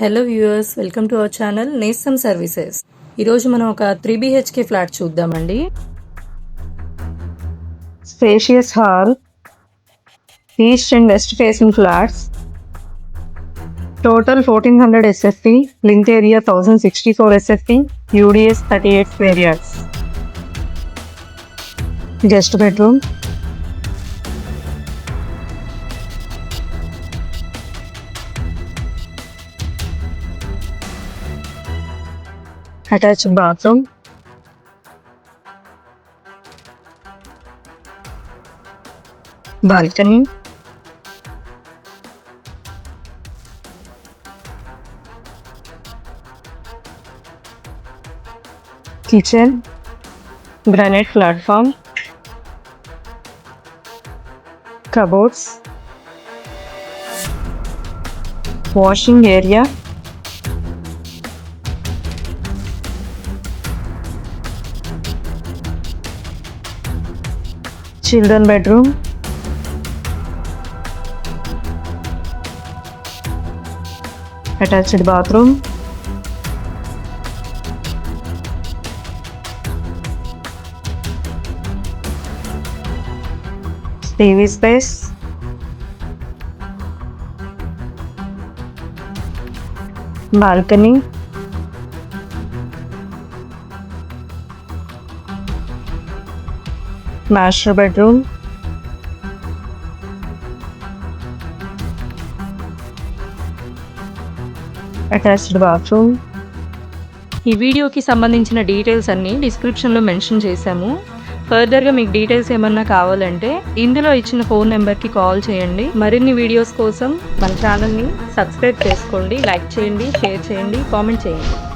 Hello viewers, welcome to our channel నేస్తం services. ఈరోజు మనం ఒక 3 BHK ఫ్లాట్ చూద్దామండి. Spacious hall, east and west facing flats, total 1400 SFT, link area 1064 SFT, UDS 38 square yards. Guest bedroom, attached bathroom, balcony, kitchen, granite platform, cupboards, washing area, children bedroom, attached bathroom, TV space, balcony, master bedroom, attached bathroom. ఈ వీడియోకి సంబంధించిన details అన్నీ డిస్క్రిప్షన్లో mention చేశాము. ఫర్దర్గా మీకు details ఏమన్నా కావాలంటే ఇందులో ఇచ్చిన ఫోన్ నెంబర్కి కాల్ చేయండి. మరిన్ని వీడియోస్ కోసం మన ఛానల్ని సబ్స్క్రైబ్ చేసుకోండి, లైక్ చేయండి, షేర్ చేయండి, కామెంట్ చేయండి.